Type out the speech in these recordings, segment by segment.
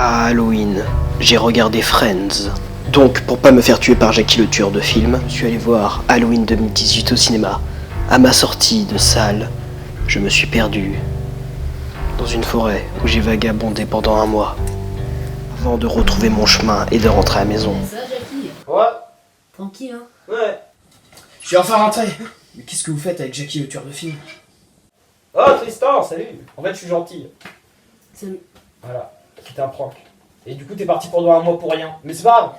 À Halloween, j'ai regardé Friends. Donc, pour pas me faire tuer par Jackie le tueur de film, je suis allé voir Halloween 2018 au cinéma. À ma sortie de salle, je me suis perdu dans une forêt où j'ai vagabondé pendant un mois, avant de retrouver mon chemin et de rentrer à la maison. Ça, Jackie? Ouais. Tranquille, hein? Ouais. Je suis enfin rentré. Mais qu'est-ce que vous faites avec Jackie le tueur de film? Oh Tristan, salut. En fait, je suis gentil. Salut. Voilà. C'était un prank. Et du coup, t'es parti pendant un mois pour rien. Mais c'est pas grave.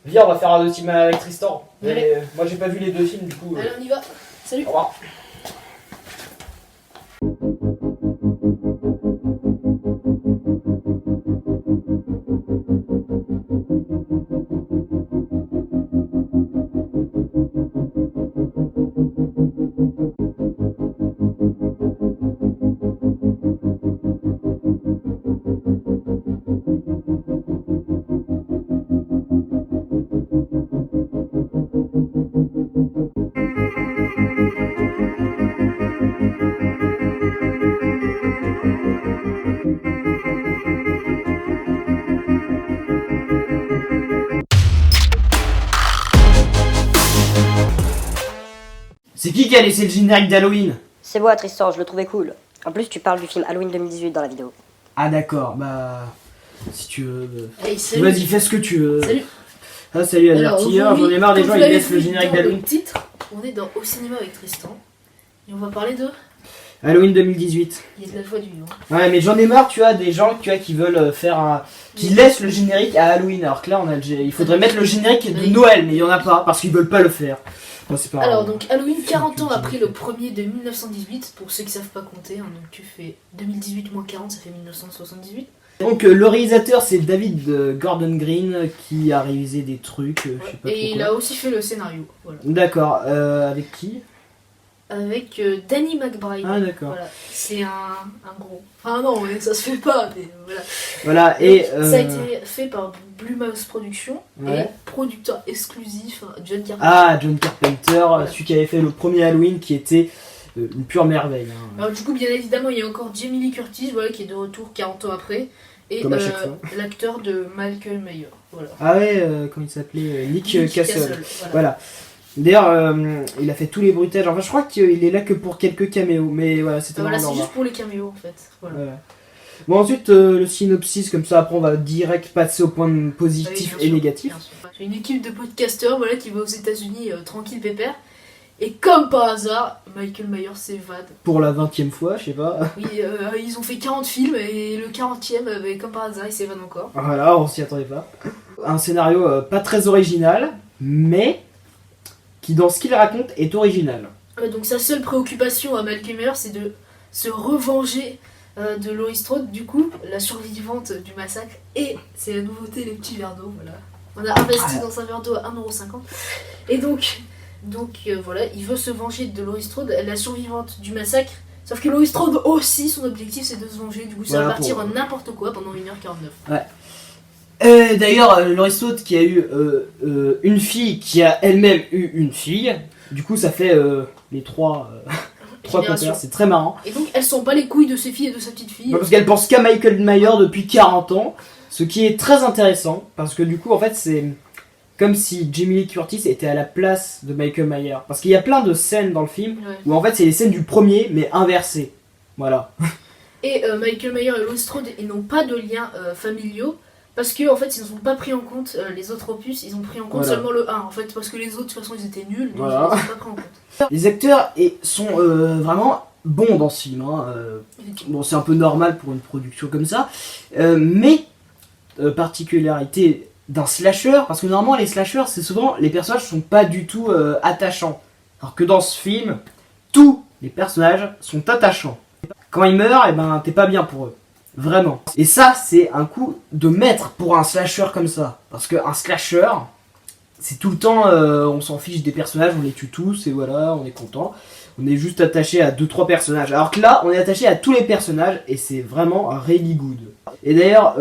Viens, on va faire un autre film avec Tristan. Allez. Mais, moi, j'ai pas vu les deux films, du coup. Allez, on y va. Salut. Au revoir. C'est qui a laissé le générique d'Halloween? C'est moi Tristan, je le trouvais cool. En plus tu parles du film Halloween 2018 dans la vidéo. Ah d'accord, bah... Si tu veux... Hey, salut. Vas-y, fais ce que tu veux. Salut. Ah salut Avertir, j'en ai marre des gens, ils laissent le générique d'Halloween. Titre, on est au cinéma avec Tristan. Et on va parler de... Halloween 2018. Il y a de la joie du vivant. Ouais, mais j'en ai marre, tu vois, des gens qui veulent faire un... qui laissent le générique à Halloween, alors que là, il faudrait mettre le générique de Noël, mais il y en a pas, parce qu'ils veulent pas le faire. Bon, c'est pas... Alors donc Halloween 40 ans après le premier de 1918, pour ceux qui savent pas compter, hein, donc tu fais 2018 moins 40, ça fait 1978. Donc le réalisateur c'est David Gordon Green qui a réalisé des trucs, je sais pas Et trop il quoi. a aussi fait le scénario, voilà. D'accord, avec qui? Avec Danny McBride. Ah d'accord. Voilà, c'est un gros. Enfin non, mais ça se fait pas, mais voilà. Voilà, et... Ça a été fait par Blue Mouse Productions Ouais. et producteur exclusif John Carpenter. Ah, John Carpenter, Ouais. celui qui avait fait le premier Halloween qui était une pure merveille. Hein. Alors du coup, bien évidemment, il y a encore Jamie Lee Curtis, voilà, qui est de retour 40 ans après. Et Comme à chaque fois. l'acteur de Malcolm Mayer. Voilà. Ah ouais, comment il s'appelait Nick Castle. Voilà. Voilà. D'ailleurs, il a fait tous les bruitages. Enfin, je crois qu'il est là que pour quelques caméos, mais voilà, c'était Voilà, vraiment c'est normal. juste pour les caméos en fait. Voilà. Voilà. Bon, ensuite, le synopsis, comme ça, après, on va direct passer au point Oui, positif bien et sûr, négatif. bien sûr. C'est une équipe de podcasteurs voilà, qui va aux États-Unis tranquille pépère. Et comme par hasard, Michael Myers s'évade. Pour la 20e fois, je sais pas. Oui, ils ont fait 40 films et le 40e, comme par hasard, il s'évade encore. Voilà, on s'y attendait pas. Un scénario pas très original, mais qui, dans ce qu'il raconte, est original. Donc sa seule préoccupation à Michael Myers, c'est de se revenger de Laurie Strode, du coup, la survivante du massacre. Et c'est la nouveauté, les petits verres d'eau, voilà. On a investi dans un verre d'eau à 1,50€. Et donc voilà, il veut se venger de Laurie Strode, la survivante du massacre. Sauf que Laurie Strode aussi, son objectif c'est de se venger, du coup ça Voilà, va partir pour- en n'importe quoi pendant 1h49. D'ailleurs, Laurie Strode qui a eu une fille qui a elle-même eu une fille, du coup ça fait les trois Génération. compères, c'est très marrant. Et donc elles sont pas les couilles de ses filles et de sa petite fille. Parce qu'elle pense qu'à Michael Myers depuis 40 ans, ce qui est très intéressant, parce que du coup en fait c'est comme si Jamie Lee Curtis était à la place de Michael Myers. Parce qu'il y a plein de scènes dans le film Ouais. où en fait c'est les scènes du premier mais inversées. Voilà. Et Michael Myers et Laurie Strode, ils n'ont pas de liens familiaux. Parce que en fait ils n'ont pas pris en compte les autres opus, ils ont pris en compte Voilà. seulement le 1 en fait, parce que les autres de toute façon ils étaient nuls, donc Voilà. ils n'ont pas pris en compte. Les acteurs sont vraiment bons dans ce film. Hein. Bon, c'est un peu normal pour une production comme ça. Mais, particularité d'un slasher, parce que normalement les slashers, c'est souvent les personnages sont pas du tout attachants. Alors que dans ce film, tous les personnages sont attachants. Quand ils meurent, eh ben, t'es pas bien pour eux. Vraiment. Et ça, c'est un coup de maître pour un slasher comme ça. Parce qu'un slasher, c'est tout le temps, on s'en fiche des personnages, on les tue tous et voilà, on est content. On est juste attaché à 2-3 personnages. Alors que là, on est attaché à tous les personnages et c'est vraiment really good. Et d'ailleurs,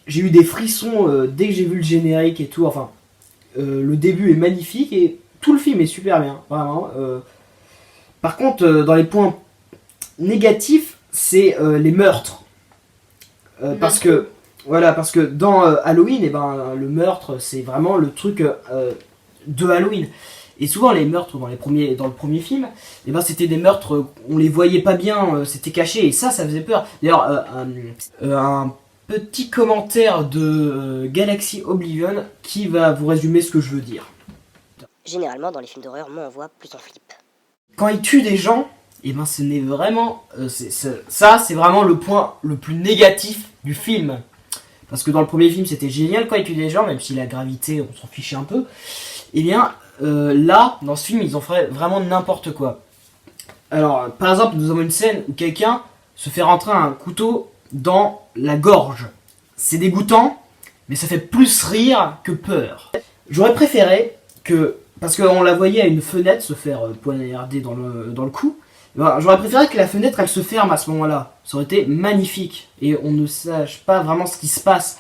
j'ai eu des frissons dès que j'ai vu le générique et tout. Enfin, le début est magnifique et tout le film est super bien, vraiment. Par contre, dans les points négatifs, c'est les meurtres. Parce que Voilà, parce que dans Halloween, eh ben, le meurtre, c'est vraiment le truc de Halloween. Et souvent, les meurtres dans le premier film, eh ben, c'était des meurtres, on les voyait pas bien, c'était caché, et ça faisait peur. D'ailleurs, un petit commentaire de Galaxy Oblivion qui va vous résumer ce que je veux dire. Généralement, dans les films d'horreur, moins on voit, plus on flippe. Quand il tue des gens, et ben ce n'est vraiment ça c'est vraiment le point le plus négatif du film, parce que dans le premier film c'était génial quand il tue des gens, même si la gravité on s'en fichait un peu. Et bien là dans ce film ils ont fait vraiment n'importe quoi. Alors par exemple nous avons une scène où quelqu'un se fait rentrer un couteau dans la gorge. C'est dégoûtant, mais ça fait plus rire que peur. J'aurais préféré que, parce qu'on la voyait à une fenêtre se faire poignarder dans le cou, ben, j'aurais préféré que la fenêtre elle se ferme à ce moment-là. Ça aurait été magnifique et on ne sache pas vraiment ce qui se passe.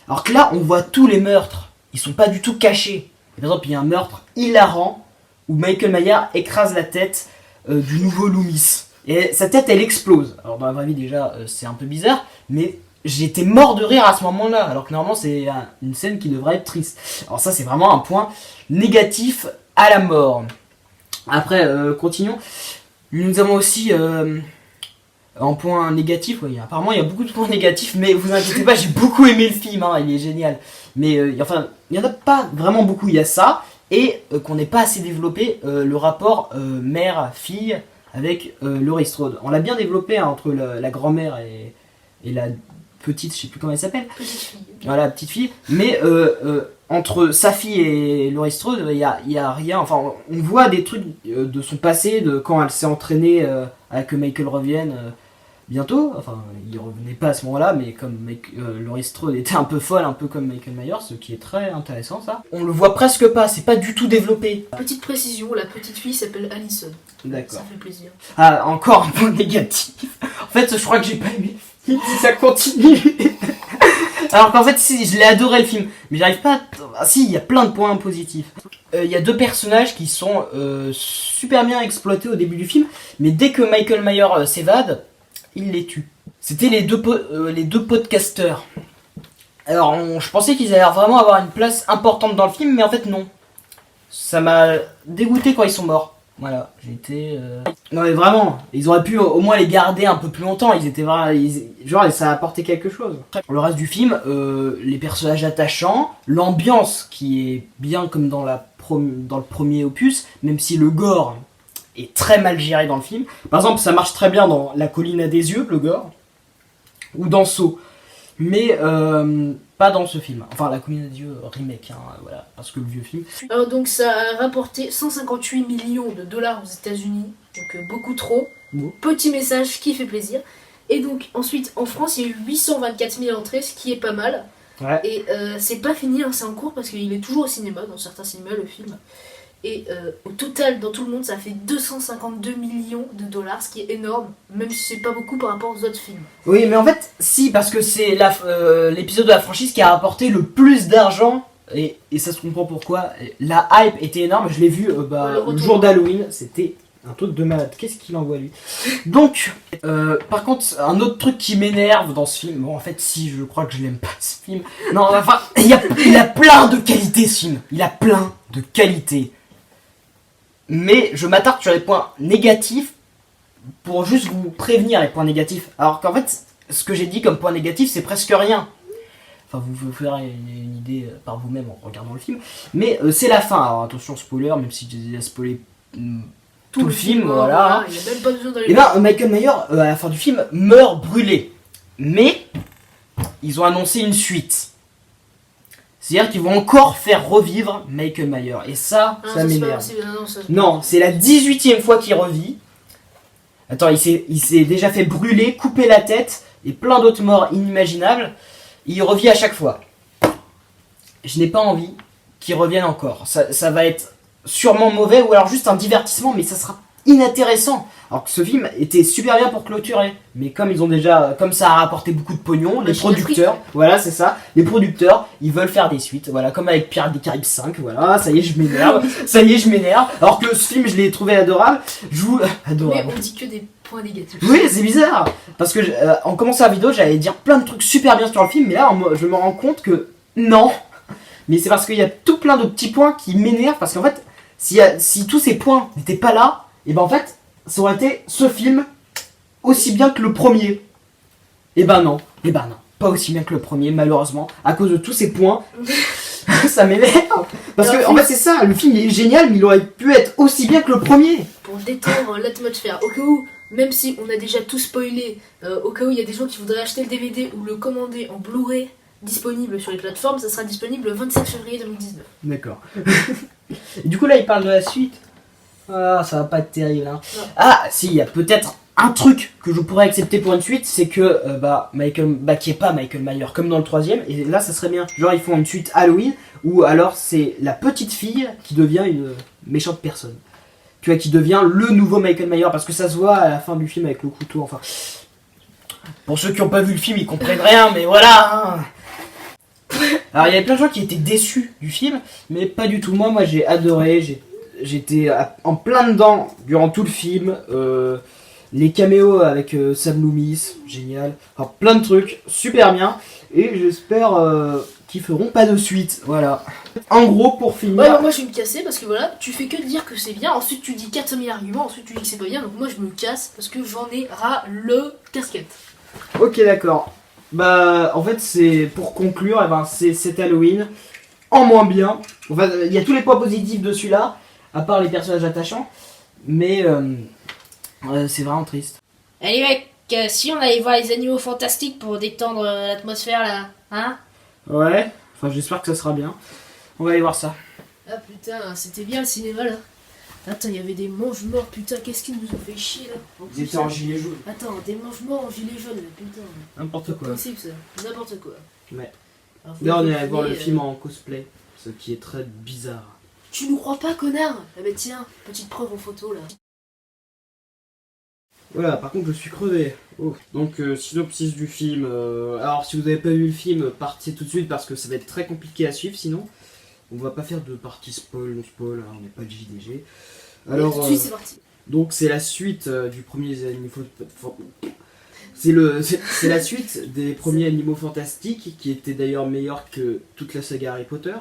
Alors que là on voit tous les meurtres, ils sont pas du tout cachés. Par exemple il y a un meurtre hilarant où Michael Myers écrase la tête du nouveau Loomis. Et sa tête elle explose. Alors dans la vraie vie déjà c'est un peu bizarre, mais j'étais mort de rire à ce moment-là, alors que normalement c'est une scène qui devrait être triste. Alors ça c'est vraiment un point négatif à la mort. Après continuons. Nous avons aussi un point négatif, oui, apparemment il y a beaucoup de points négatifs, mais vous inquiétez pas, j'ai beaucoup aimé le film, hein, il est génial. Mais enfin, il n'y en a pas vraiment beaucoup, il y a ça, et qu'on n'est pas assez développé le rapport mère-fille avec Laurie Strode. On l'a bien développé hein, entre la grand-mère et la petite, je sais plus comment elle s'appelle. Petite fille. Voilà, petite fille. Mais entre sa fille et Laurie Strode, il y a rien. Enfin, on voit des trucs de son passé, de quand elle s'est entraînée à que Michael revienne bientôt. Enfin, il revenait pas à ce moment-là, mais comme Laurie Strode était un peu folle, un peu comme Michael Myers, ce qui est très intéressant, ça. On le voit presque pas, c'est pas du tout développé. Petite précision, la petite fille s'appelle Allison. D'accord. Ça fait plaisir. Ah, encore un point négatif. En fait, je crois que j'ai pas aimé le film, si ça continue. Alors qu'en fait, si, je l'ai adoré le film, mais j'arrive pas à... Ah si, il y a plein de points positifs. Il y a deux personnages qui sont super bien exploités au début du film, mais dès que Michael Myers s'évade, il les tue. C'était les deux podcasteurs. Alors, je pensais qu'ils allaient vraiment avoir une place importante dans le film, mais en fait non. Ça m'a dégoûté quand ils sont morts. Voilà, j'ai été... Non mais vraiment, ils auraient pu au moins les garder un peu plus longtemps, ils étaient vraiment... Genre, ça a apporté quelque chose. Pour le reste du film, les personnages attachants, l'ambiance qui est bien comme dans le premier opus, même si le gore est très mal géré dans le film. Par exemple, ça marche très bien dans La colline à des yeux, le gore, ou dans Saw. Mais pas dans ce film. Enfin, La colline à des yeux remake, hein, voilà, parce que le vieux film... Alors donc ça a rapporté 158 millions de dollars aux États-Unis, donc beaucoup trop. Bon. Petit message qui fait plaisir. Et donc ensuite en France il y a eu 824 000 entrées, ce qui est pas mal. Ouais. Et c'est pas fini, hein, c'est en cours parce qu'il est toujours au cinéma, dans certains cinémas le film. Et au total dans tout le monde ça fait 252 millions de dollars, ce qui est énorme, même si c'est pas beaucoup par rapport aux autres films. Oui, mais en fait, si, parce que c'est l'épisode de la franchise qui a rapporté le plus d'argent, et ça se comprend pourquoi. La hype était énorme, je l'ai vu le jour d'Halloween, c'était un truc de malade. Qu'est-ce qu'il envoie lui? Donc, par contre, un autre truc qui m'énerve dans ce film, bon en fait si, je crois que je l'aime pas ce film. Non, enfin, il a plein de qualités ce film, il a plein de qualités. Mais je m'attarde sur les points négatifs pour juste vous prévenir les points négatifs. Alors qu'en fait, ce que j'ai dit comme point négatif, c'est presque rien. Enfin, vous ferez une idée par vous-même en regardant le film. Mais c'est la fin. Alors attention, spoiler, même si j'ai déjà spoilé tout le film, voilà. Il y a même pas besoin d'aller... Et ben, Michael Myers, à la fin du film, meurt brûlé. Mais, ils ont annoncé une suite. C'est-à-dire qu'ils vont encore faire revivre Michael Myers. Et ça m'énerve. Non, c'est la 18e fois qu'il revit. Attends, il s'est déjà fait brûler, couper la tête et plein d'autres morts inimaginables. Il revit à chaque fois. Je n'ai pas envie qu'il revienne encore. Ça va être sûrement mauvais ou alors juste un divertissement, mais ça sera inintéressant. Alors que ce film était super bien pour clôturer. Mais comme ils ont déjà, comme ça a rapporté beaucoup de pognon, les Machine à producteurs, voilà c'est ça, les producteurs, ils veulent faire des suites. Voilà, comme avec Pirates des Caraïbes 5, voilà, ça y est, je m'énerve. Ça y est, je m'énerve. Alors que ce film, je l'ai trouvé adorable. Je vous... Mais adorable. on dit que des points négatifs. Oui, c'est bizarre. Parce que en commençant la vidéo, j'allais dire plein de trucs super bien sur le film, mais là, je me rends compte que non. Mais c'est parce qu'il y a tout plein de petits points qui m'énervent. Parce qu'en fait, si tous ces points n'étaient pas là, et ben en fait, ça aurait été ce film aussi bien que le premier. Et ben non, pas aussi bien que le premier, malheureusement, à cause de tous ces points. Ça m'énerve. Parce que en fait, c'est ça, le film est génial, mais il aurait pu être aussi bien que le premier. Pour détendre l'atmosphère, au cas où, même si on a déjà tout spoilé, au cas où il y a des gens qui voudraient acheter le DVD ou le commander en Blu-ray disponible sur les plateformes, ça sera disponible le 27 février 2019. D'accord. Et du coup, là, il parle de la suite. Ah, ça va pas être terrible, hein. Non. Ah, si, il y a peut-être un truc que je pourrais accepter pour une suite, c'est que, qui est pas Michael Myers, comme dans le troisième, et là, ça serait bien. Genre, ils font une suite Halloween, ou alors c'est la petite fille qui devient une méchante personne. Tu vois, qui devient le nouveau Michael Myers, parce que ça se voit à la fin du film avec le couteau, enfin... Pour ceux qui n'ont pas vu le film, ils comprennent rien, mais voilà, hein. Alors, il y avait plein de gens qui étaient déçus du film, mais pas du tout. Moi j'ai adoré, j'étais en plein dedans durant tout le film. Les caméos avec Sam Loomis, génial. Enfin, plein de trucs, super bien. Et j'espère qu'ils feront pas de suite. Voilà. En gros, pour finir. Ouais, bah, moi je vais me casser parce que voilà, tu fais que dire que c'est bien, ensuite tu dis 4000 arguments, ensuite tu dis que c'est pas bien, donc moi je me casse parce que j'en ai ras le casquette. Ok, d'accord. Bah, en fait, c'est pour conclure, c'est cet Halloween en moins bien. Enfin, il y a tous les points positifs de celui-là, à part les personnages attachants. Mais c'est vraiment triste. Allez mec, si on allait voir les animaux fantastiques pour détendre l'atmosphère là, hein? Ouais, enfin j'espère que ça sera bien. On va aller voir ça. Ah putain, c'était bien le cinéma là. Attends, il y avait des mange-morts, putain, qu'est-ce qu'ils nous ont fait chier là? En plus, Ils étaient en gilet jaune. Attends, des mange-morts en gilet jaune là, putain. N'importe C'est quoi. possible ça, n'importe quoi. Ouais. Alors, vous Là on est pouvez allé voir le filer, film en cosplay, ce qui est très bizarre. Tu nous crois pas, connard? Ah bah tiens, petite preuve en photo là. Voilà, par contre je suis crevé. Oh. Donc synopsis du film. Alors si vous n'avez pas vu le film, partez tout de suite parce que ça va être très compliqué à suivre sinon. On va pas faire de partie spoil, non spoil, hein, on n'est pas de JDG. Alors, tout de suite c'est parti. Donc c'est la suite du premier des animaux c'est la suite des premiers Animaux Fantastiques qui était d'ailleurs meilleur que toute la saga Harry Potter.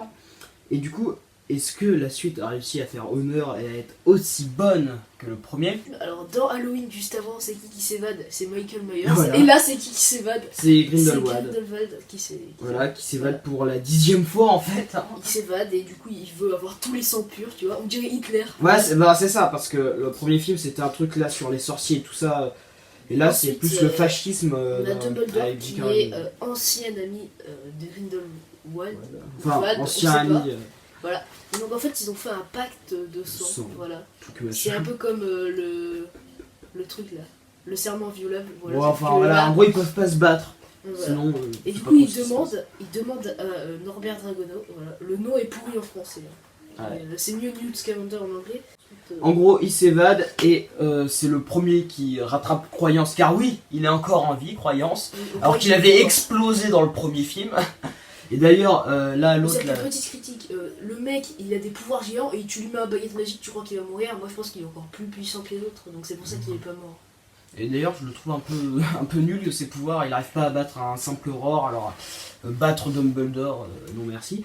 Et du coup, est-ce que la suite a réussi à faire honneur et à être aussi bonne que le premier? Alors dans Halloween juste avant, c'est qui s'évade? C'est Michael Myers. Voilà. Et là c'est qui s'évade? C'est Grindelwald. C'est Grindelwald qui s'évade. Voilà, qui s'évade pour la 10e fois en fait. Hein. Il s'évade et du coup il veut avoir tous les sangs purs, tu vois. On dirait Hitler. Ouais, c'est ça, parce que le premier film c'était un truc là sur les sorciers et tout ça. Et là c'est Ensuite, plus le fascisme. On a Dumbledore avec qui J.K. est Rowling. ancien ami de Grindelwald. Enfin, Wald, ancien on sait ami. pas. Voilà. Et donc en fait ils ont fait un pacte de sang. Sang. Voilà. Tout que C'est machin. un peu comme le truc là. Le serment violable. Voilà. Bon, sauf enfin que voilà, là, en gros ils peuvent pas se battre. voilà. Sinon. Et c'est du pas coup, il consistant. demande à Norbert Dragono. Voilà. Le nom est pourri en français. Ouais. C'est mieux Newt Scamander en anglais. En gros, il s'évade et c'est le premier qui rattrape Croyance. Car oui, il est encore en vie, Croyance. Alors qu'il avait explosé dans le premier film. Et d'ailleurs, là, l'autre. C'est une Là... petite critique. Le mec, il a des pouvoirs géants et tu lui mets un baguette magique, tu crois qu'il va mourir. Moi, je pense qu'il est encore plus puissant que les autres. Donc c'est pour ça qu'il est pas mort. Et d'ailleurs, je le trouve un peu nul de ses pouvoirs. Il n'arrive pas à battre un simple Aurore. Alors, battre Dumbledore, non merci.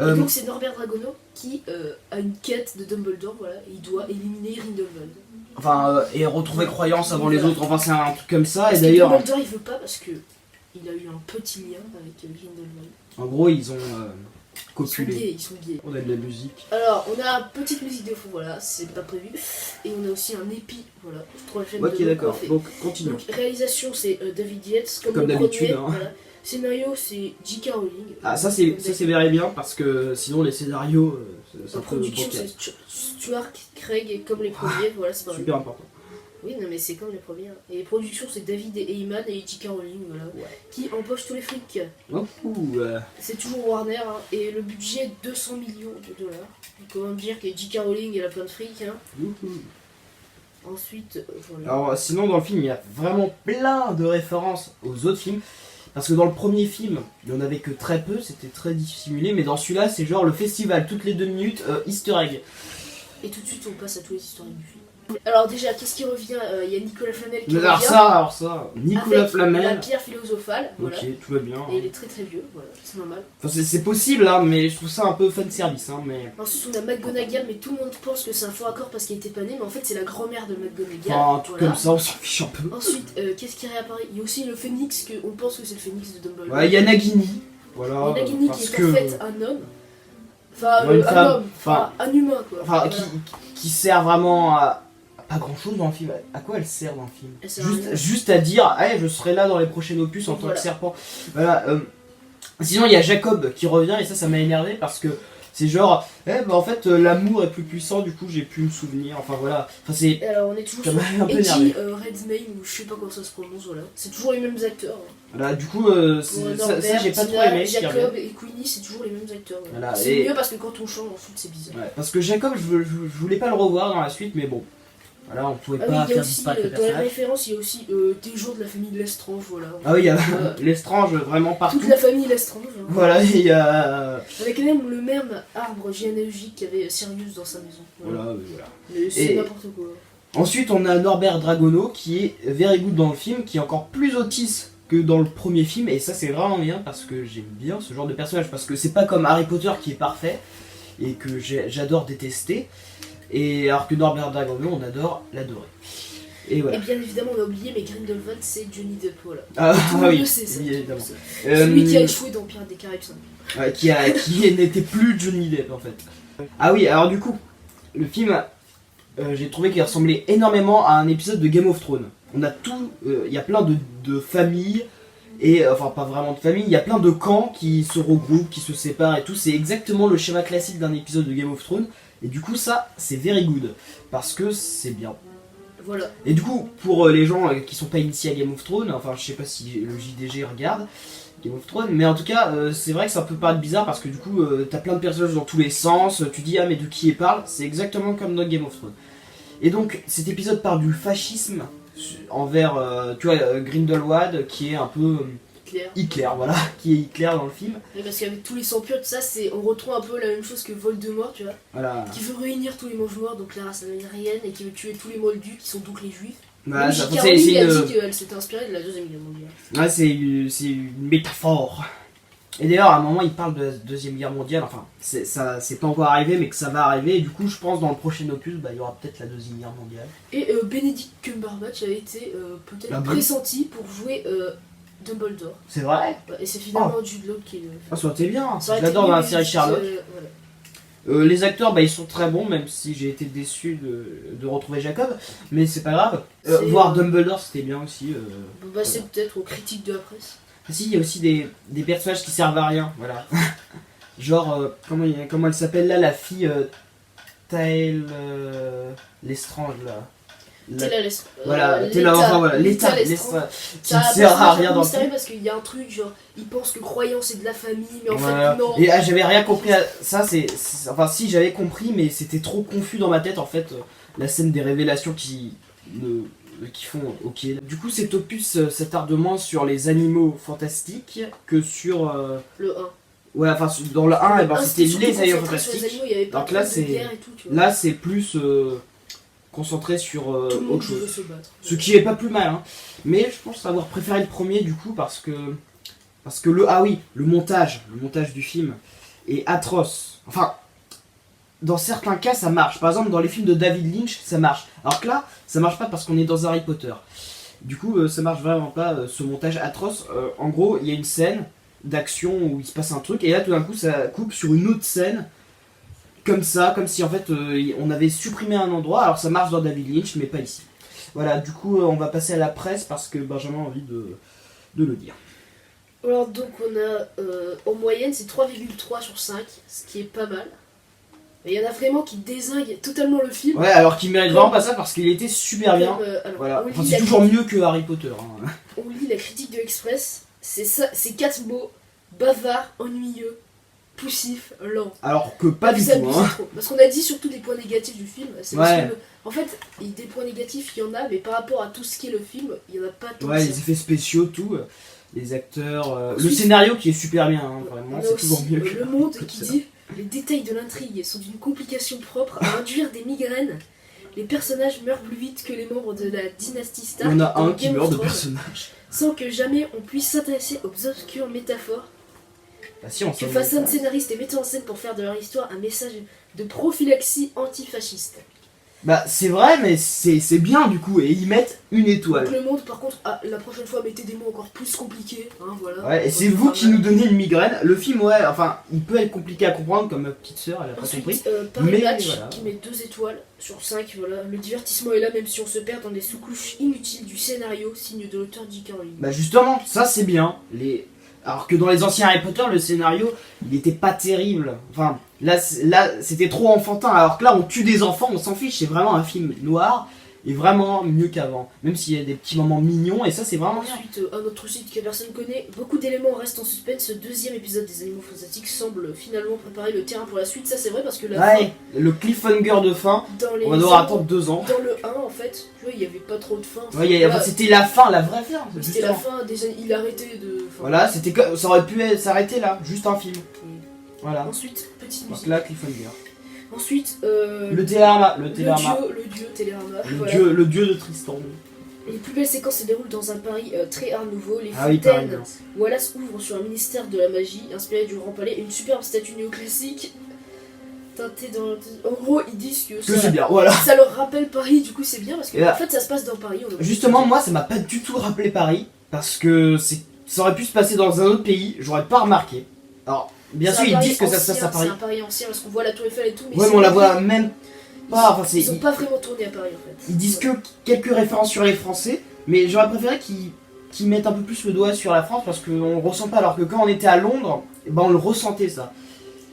Et donc c'est Norbert Dragono qui a une quête de Dumbledore, voilà, et il doit éliminer Grindelwald. Enfin, et retrouver Croyance avant les Voilà. autres. Enfin, c'est un truc comme ça. Parce Et que d'ailleurs, Dumbledore il veut pas parce que il a eu un petit lien avec Grindelwald. en gros, ils ont Ils sont copulé. gays, ils sont gays. On a de la musique. Alors, on a une petite musique de fond, voilà, c'est pas prévu. Et on a aussi un épi, voilà, trois chaînes Ok, de d'accord. coiffées. Donc, continue. Donc, réalisation, c'est David Yates, comme Comme le d'habitude, premier, hein. voilà. Scénario, c'est J.K. Rowling. Ah, ça c'est very bien parce que sinon les scénarios, ça La peut production, bancal. c'est Stuart Craig, et comme les premiers, voilà, c'est pareil. Super important. Oui, non, mais c'est comme les premiers. hein. Et les productions, c'est David Heyman et J.K. Rowling, voilà, qui empochent tous les flics. Oh, C'est toujours Warner, hein, et le budget est 200 millions de dollars. Comment dire que J.K. Rowling, elle a plein de fric, hein. Ensuite, voilà. Alors sinon dans le film il y a vraiment plein de références aux autres films. Parce que dans le premier film, il n'y en avait que très peu, c'était très dissimulé, mais dans celui-là c'est genre le festival, toutes les 2 minutes, easter egg. Et tout de suite, on passe à tous les historiques du film. Alors déjà, qu'est-ce qui revient? Il y a Nicolas Flamel qui Alors revient. ça, Nicolas avec Flamel. la pierre philosophale, voilà. Ok, tout va bien. Et il est très très vieux, voilà, c'est normal. Enfin, c'est possible, hein, mais je trouve ça un peu fan service. Hein, mais... Ensuite, on a McGonagall, mais tout le monde pense que c'est un faux raccord parce qu'elle était pas née, mais en fait, c'est la grand-mère de McGonagall. Enfin, un truc voilà. comme ça, on s'en fiche un peu. Ensuite, qu'est-ce qui réapparaît? Il y a aussi le phénix, on pense que c'est le phénix de Dumbledore. Ouais, il y a Nagini. Voilà. Il y a Nagini qui parce est que... en fait un homme. Enfin, Ouais, une un femme. homme, enfin, un humain quoi. Enfin, Voilà. qui sert vraiment à pas grand chose dans le film. À quoi elle sert dans le film? Elle sert à rien. Juste à dire, hey, je serai là dans les prochains opus en tant Voilà. que serpent. Voilà. Sinon, il y a Jacob qui revient et ça m'a énervé parce que c'est genre, en fait, l'amour est plus puissant, du coup, j'ai pu me souvenir. Enfin voilà. Enfin, c'est. Et alors, on est toujours Ça sur m'a un peu énervé. Eddie Redmayne, ou je sais pas comment ça se prononce, voilà. C'est toujours les mêmes acteurs. Hein. Voilà, du coup, Pour ça j'ai pas trop Tina, aimé. ce qui Jacob revient. et Queenie, c'est toujours les mêmes acteurs. Voilà, C'est et- mieux parce que quand on change ensuite, c'est bizarre. Ouais, parce que Jacob, je voulais pas le revoir dans la suite, mais bon. Voilà, on pouvait Ah pas oui, il y a faire aussi, disparaître le dans les personnage. références, il y a aussi des gens de la famille Lestrange, voilà. Ah oui, il y a Euh, l'estrange vraiment partout. Toute la famille Lestrange. Hein. Voilà, il y a. Avec même le même arbre généalogique qu'avait Sirius dans sa maison. Voilà. Mais c'est Et- n'importe quoi. Ensuite, on a Norbert Dragono qui est very good dans le film, qui est encore plus autiste que dans le premier film, et ça c'est vraiment bien parce que j'aime bien ce genre de personnage, parce que c'est pas comme Harry Potter qui est parfait et que j'adore détester, et alors que Norbert Dragono, on adore l'adorer. Et voilà. Et bien évidemment, on a oublié, mais Grindelwald, c'est Johnny Depp, voilà. Ah, Tout le ah monde oui, le sait, ça. oui, tout le monde évidemment. le sait. Celui qui a Euh, échoué dans Pirates des Caraïbes 5. Ouais, qui n'était plus Johnny Depp en fait. Ah oui, alors du coup, le film, j'ai trouvé qu'il ressemblait énormément à un épisode de Game of Thrones. On a tout, il y a plein de familles, et enfin pas vraiment de familles, il y a plein de camps qui se regroupent, qui se séparent et tout. C'est exactement le schéma classique d'un épisode de Game of Thrones. Et du coup ça, c'est very good, parce que c'est bien. Voilà. Et du coup, pour les gens qui sont pas initiés à Game of Thrones, enfin je sais pas si le JDG regarde Game of Thrones, mais en tout cas, c'est vrai que ça peut paraître bizarre parce que du coup, t'as plein de personnages dans tous les sens, tu dis ah mais de qui il parle, c'est exactement comme dans Game of Thrones. Et donc cet épisode parle du fascisme envers, tu vois, Grindelwald qui est un peu Claire. Hitler, voilà, qui est Hitler dans le film. Oui, parce qu'avec tous les sang purs, tout ça, on retrouve un peu la même chose que Voldemort, tu vois. Voilà. Qui veut réunir tous les mange-morts, donc la race aryenne, et qui veut tuer tous les moldus, qui sont donc les juifs. Voilà, Même ça- J.K. c'est Rowling a une- dit qu'elle s'était inspirée de la Deuxième Guerre mondiale. Ouais, c'est une métaphore. Et d'ailleurs, à un moment, il parle de la Deuxième Guerre mondiale. Enfin, c'est pas encore arrivé, mais que ça va arriver. Et du coup, je pense dans le prochain opus, il y aura peut-être la Deuxième Guerre mondiale. Et Benedict Cumberbatch avait été peut-être Ah bon pressenti pour jouer Dumbledore. C'est vrai? Ouais, et c'est finalement Jude Law qui le fait. Ah, ça aurait été bien. Ça aurait été J'adore dans la mieux, série Sherlock. voilà. Les acteurs, ils sont très bons, même si j'ai été déçu de retrouver Jacob. Mais c'est pas grave. C'est- Voir Dumbledore, c'était bien aussi. Bon, bah, c'est peut-être aux critiques de la presse. Ah si, il y a aussi des personnages qui servent à rien. Voilà. Genre, comment elle s'appelle là, la fille Taël Lestrange là. La- Voilà, l'État, qui Ça ne sert à rien dans le mystérieux film. parce qu'il y a un truc genre, ils pensent que croyant c'est de la famille, mais en Voilà. fait non. Et j'avais rien compris à ça, enfin si j'avais compris, mais c'était trop confus dans ma tête en fait, la scène des révélations qui font ok. Du coup cet opus s'attarde moins sur les animaux fantastiques que sur Le 1. ouais, enfin dans le 1 c'était surtout les animaux concentré sur les fantastiques. animaux, il y avait pas Donc là, de c'est- guerre et tout, tu vois. Là c'est plus concentré sur Tout le monde autre chose. veut se battre. Ce qui est pas plus mal, hein. Mais je pense avoir préféré le premier du coup parce que le montage du film est atroce. Enfin, dans certains cas ça marche. Par exemple dans les films de David Lynch ça marche. Alors que là ça marche pas parce qu'on est dans Harry Potter. Du coup ça marche vraiment pas ce montage atroce. En gros il y a une scène d'action où il se passe un truc et là tout d'un coup ça coupe sur une autre scène. Comme ça, comme si en fait on avait supprimé un endroit, alors ça marche dans David Lynch, mais pas ici. Voilà, du coup on va passer à la presse parce que Benjamin a envie de le dire. Alors donc on a en moyenne c'est 3,3 sur 5, ce qui est pas mal. Mais il y en a vraiment qui dézinguent totalement le film. Ouais, alors qu'il mérite vraiment pas ça parce qu'il était super bien. Comme, alors, Voilà, on, enfin, lit c'est la toujours critique- mieux que Harry Potter. Hein. on lit la critique de Express, c'est 4 mots: bavard, ennuyeux, poussif, lent. Alors que pas du Ça tout, abusait hein. trop. Parce qu'on a dit surtout des points négatifs du film. C'est parce Ouais. que, en fait, des points négatifs, il y en a, mais par rapport à tout ce qui est le film, il n'y en a pas tant Ouais, que les ça. effets spéciaux, tout. Les acteurs. Le Ensuite- scénario qui est super bien, hein, On vraiment, a c'est aussi toujours mieux que Le Monde que qui ça. dit les détails de l'intrigue sont d'une complication propre à induire des migraines. Les personnages meurent plus vite que les membres de la dynastie Stark. Il y en a dans un qui Game of meurt de Thrones, personnage. sans que jamais on puisse s'intéresser aux obscures métaphores Bah si, on que s'en façonnent scénaristes et metteurs en scène pour faire de leur histoire un message de prophylaxie antifasciste. Bah c'est vrai, mais c'est bien du coup, et ils mettent une étoile. Donc Le Monde, par contre, la prochaine fois, mettez des mots encore plus compliqués. Hein, voilà. Ouais, et c'est vous qui nous donnez une migraine. Le film, ouais, enfin, il peut être compliqué à comprendre, comme ma petite sœur, elle a pas compris. Ensuite, Paris Mais Match voilà. qui met 2 étoiles sur 5. Voilà. Le divertissement est là, même si on se perd dans des sous-couches inutiles du scénario, signe de l'auteur J.K. Rowling. Bah justement, ça c'est bien. Alors que dans les anciens Harry Potter, le scénario, il était pas terrible. Enfin, là c'était trop enfantin. Alors que là, on tue des enfants, on s'en fiche. C'est vraiment un film noir et vraiment mieux qu'avant. Même s'il y a des petits moments mignons, et ça c'est vraiment bien. Ensuite, un autre site que personne connaît. Beaucoup d'éléments restent en suspens. Ce deuxième épisode des Animaux Fantastiques semble finalement préparer le terrain pour la suite. Ça, c'est vrai parce que la Ouais, le cliffhanger de fin, fin, dans les on va devoir animaux- attendre 2 ans. Dans le 1, en fait, tu vois, il n'y avait pas trop de fin. Ouais, Voilà, c'était la fin, la vraie fin. c'était la justement. fin, déjà, il arrêtait de. enfin, Voilà, ça aurait pu s'arrêter là, juste un film. Voilà. Ensuite, petite Donc musique. là, cliffhanger. Ensuite, Le Télérama, le dieu Télérama. Voilà. le dieu de Tristan. Les plus belles séquences se déroulent dans un Paris très art nouveau. Les Ah oui, Paris. fontaines Wallace ouvre sur un ministère de la magie inspiré du Grand Palais, une superbe statue néoclassique teintée dans. En gros, ils disent que Que c'est bien, voilà. ça leur rappelle Paris, du coup c'est bien parce que Et là- en fait ça se passe dans Paris. Justement, moi, ça m'a pas du tout rappelé Paris, parce que ça aurait pu se passer dans un autre pays, j'aurais pas remarqué. Alors, bien sûr, ils disent que ça se passe à Paris. C'est un Paris ancien parce qu'on voit la Tour Eiffel et tout. Mais Ouais, c'est mais on la pas voit vrai. même Ils- pas. Enfin, Ils ont pas vraiment tourné à Paris en fait. ils disent Voilà. que quelques références sur les Français, mais j'aurais préféré qu'ils mettent un peu plus le doigt sur la France, parce qu'on le ressent pas, alors que quand on était à Londres, eh ben, on le ressentait ça.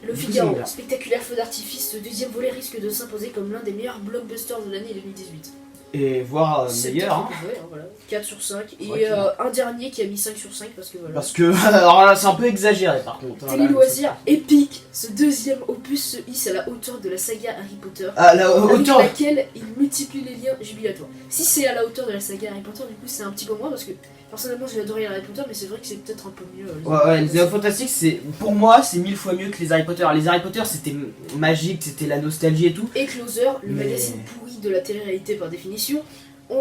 Le Du coup, Figaro, c'est bien. spectaculaire feu d'artifice, ce deuxième volet risque de s'imposer comme l'un des meilleurs blockbusters de l'année 2018. Et voire C'est meilleur, hein. peut-être un peu, ouais, voilà. 4 sur 5. Et Ouais, c'est un dernier qui a mis 5 sur 5 parce que voilà. Parce que, alors là, c'est un peu exagéré par contre. hein, Télé là, loisirs épique, ce deuxième opus se hisse à la hauteur de la saga Harry Potter. Ah, la Avec hauteur. laquelle il multiplie les liens jubilatoires. Si c'est à la hauteur de la saga Harry Potter, du coup c'est un petit peu moins parce que personnellement j'ai adoré Harry Potter, mais c'est vrai que c'est peut-être un peu mieux. Ouais, les Animaux Fantastiques, c'est pour moi, c'est 1000 fois mieux que les Harry Potter. Les Harry Potter, c'était magique, c'était la nostalgie et tout. Et Closer, le Mais- magazine pourri de la télé-réalité par définition, on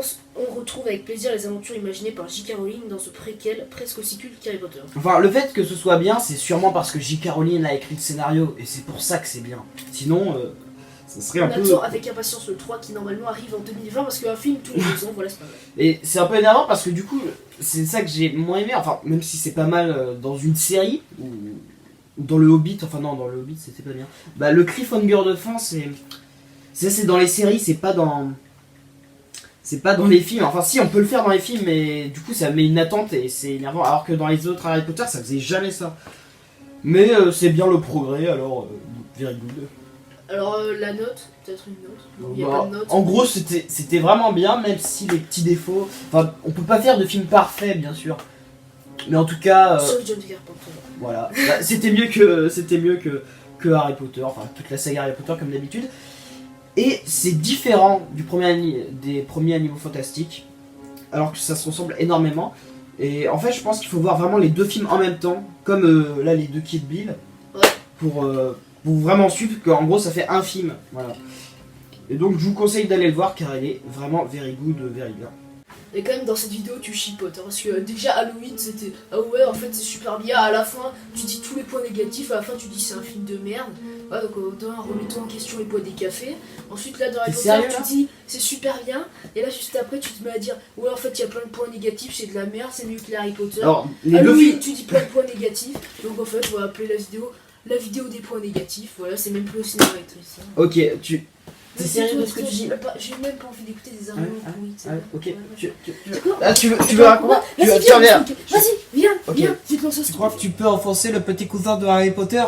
retrouve avec plaisir les aventures imaginées par J.K. Rowling dans ce préquel presque aussi culte qu'Harry Potter. Enfin, le fait que ce soit bien, c'est sûrement parce que J.K. Rowling a écrit le scénario, et c'est pour ça que c'est bien. Sinon, ça serait On un peu. attend avec impatience le 3 qui normalement arrive en 2020 parce qu'un film tous les 2 ans, voilà c'est pas mal. Et c'est un peu énervant parce que du coup, c'est ça que j'ai moins aimé. Enfin, même si c'est pas mal dans une série, ou dans le Hobbit, enfin non, dans le Hobbit c'était pas bien. Bah, le cliffhanger de fin, c'est dans les séries, c'est pas dans. C'est pas dans les films, enfin si on peut le faire dans les films, mais du coup ça met une attente et c'est énervant, alors que dans les autres Harry Potter ça faisait jamais ça. Mais c'est bien le progrès, alors very good. Alors la note, peut-être une note. Non, il y a Bah, pas de note. en gros c'était vraiment bien, même si les petits défauts, enfin on peut pas faire de film parfait bien sûr, mais en tout cas Sauf John Carpenter. voilà. Bah, c'était mieux que Harry Potter, enfin toute la saga Harry Potter comme d'habitude. Et c'est différent des premiers Animaux Fantastiques, alors que ça se ressemble énormément. Et en fait, je pense qu'il faut voir vraiment les deux films en même temps, comme là les deux Kill Bill, Ouais. pour vraiment suivre qu'en gros ça fait un film. Voilà. Et donc je vous conseille d'aller le voir car il est vraiment very good, very bien. Et quand même dans cette vidéo tu chipotes hein, parce que déjà Halloween c'était ah ouais en fait c'est super bien, à la fin tu dis tous les points négatifs, à la fin tu dis c'est un film de merde. Ouais donc remettons en question et bois des cafés. Ensuite là dans Harry T'es Potter sérieux, tu là dis c'est super bien et là juste après tu te mets à dire ouais en fait il y a plein de points négatifs, c'est de la merde, c'est mieux que les Harry Potter. Alors les deux Halloween films. tu dis plein de points négatifs donc en fait on va appeler la vidéo des points négatifs, voilà c'est même plus au cinéma et tout ça. Ok, T'es Mais sérieux c'est de tout, ce que parce tu dis? J'ai même pas envie d'écouter des arguments Ouais, pourris. tu sais. Ouais, ok. Ouais, ouais. Tu quoi ah, tu veux raconter? Vas-y, Tu reviens. Vas-y, viens, Ok. viens, dis-moi ça. Tu crois que tu peux enfoncer le petit cousin de Harry Potter?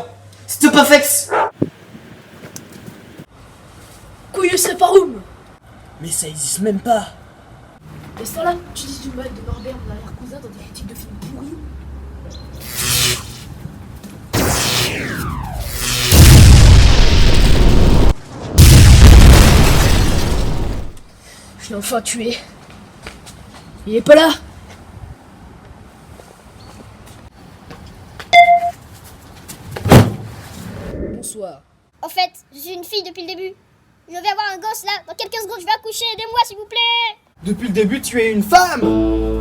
Stupefex. Couille séparum. Mais ça existe même pas. Et ce temps-là, tu dis du mal de Norbert, mon arrière-cousin, dans des critiques de films pourris. l'ai enfin tué. Il est pas là. Bonsoir. En fait, je suis une fille depuis le début. Je vais avoir un gosse là. Dans quelques secondes, je vais accoucher. Aidez-moi, s'il vous plaît. Depuis le début, tu es une femme.